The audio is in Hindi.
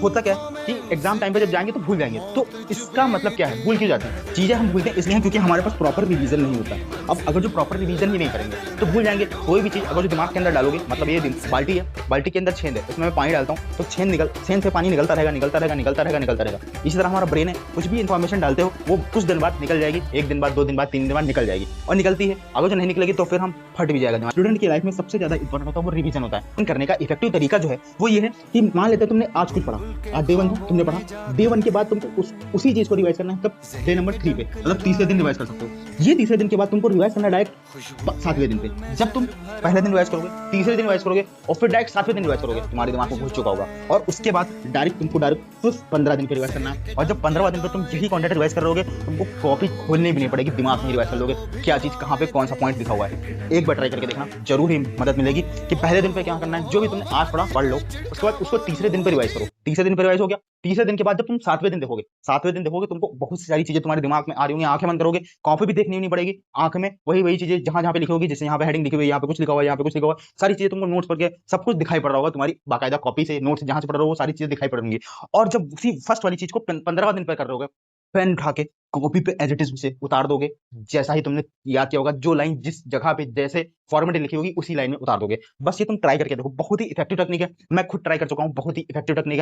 होता क्या है कि एग्जाम टाइम पे जब जाएंगे तो भूल जाएंगे। तो इसका मतलब क्या है, भूल क्यों जाते हैं चीजें? हम भूलते हैं इसलिए हैं क्योंकि हमारे पास प्रॉपर रिवीजन नहीं होता। अब अगर जो प्रॉपर रिवीजन ही नहीं करेंगे तो भूल जाएंगे। कोई भी चीज अगर जो दिमाग के अंदर डालोगे, मतलब ये बाल्टी है, बाल्टी के अंदर छेद है, उसमें मैं पानी डालता हूँ तो छेद से पानी निकलता रहेगा, निकलता रहेगा, निकलता रहेगा, निकलता रहेगा। इसी तरह हमारा ब्रेन है, कुछ भी इन्फॉर्मेशन डालते हो वो कुछ दिन बाद निकल जाएगी, 1 दिन बाद, 2 दिन बाद, 3 दिन बाद निकल जाएगी, और निकलती है। अगर जो नहीं निकलेगी तो फिर हम फट भी जाएगा दिमाग। स्टूडेंट की लाइफ में सबसे ज्यादा इंपॉर्टेंट होता है वो रिवीजन होता है। करने का इफेक्टिव तरीका जो है वो ये है कि मान लेते तुमने आज कुछ पढ़ा, आज डे 1 था, तुमने पढ़ा, डे 1 के बाद तुमको उसी चीज को रिवाइज करना है। कब? डे नंबर 3 पे, मतलब तीसरे दिन रिवाइज कर सकते हो। ये तीसरे दिन के बाद तुमको रिवाइज करना डायरेक्ट 7वें दिन पे। जब तुम पहले दिन रिवाइज करोगे, तीसरे दिन रिवाइज करोगे और फिर डायरेक्ट 7वें दिन रिवाइज करोगे, तुम्हारे दिमाग में घुस चुका होगा। और उसके बाद तुमको डायरेक्ट 15 दिन पे रिवाइज करना है। और जब 15वां दिन पे तुम यही कंटेंट रिवाइज कर रहोगे, तुमको कॉपी खोलनी भी नहीं पड़ेगी, दिमाग में रिवाइज कर लोगे क्या चीज कहाँ पे कौन सा पॉइंट लिखा हुआ है। एक बार ट्राई करके देखना, जरूर ही मदद मिलेगी कि पहले दिन पे क्या करना है। जो भी तुमने आज पढ़ा पढ़ लो, उसके बाद उसको तीसरे दिन पे रिवाइज करो। तीसरे दिन पे रिवाइज हो गया, तीसरे दिन के बाद जब तुम 7वें दिन देखोगे तुमको बहुत सारी चीजें तुम्हारे दिमाग में आ रही होंगी। आंखें बंद करोगे, कॉपी भी देखनी नहीं पड़ेगी, आंख में वही चीजें जहां जहां पे लिखी होगी, जैसे यहाँ पे हेडिंग लिखी हुई है, यहाँ पे कुछ लिखा हुआ है, यहाँ पे कुछ लिखा हुआ है, सारी चीजें तुमको नोट्स पढ़ के सब कुछ दिखाई पड़ रहा होगा। तुम्हारी बाकायदा कॉपी से नोट्स जहां से पढ़ रहे हो वो सारी चीजें दिखाई पड़ेंगी। और जब उसी फर्स्ट वाली चीज को 15वां दिन पे कर रहे होगे, पेन उठा के कॉपी पे एज इट इज उसे उतार दोगे, जैसा ही तुमने याद किया होगा, जो लाइन जिस जगह पे जैसे फॉर्मेट लिखी होगी उसी लाइन में उतार दोगे। बस ये तुम ट्राई करके देखो, बहुत ही इफेक्टिव टेक्निक है। मैं खुद ट्राई कर चुका हूँ, बहुत ही इफेक्टिव टेक्निक है।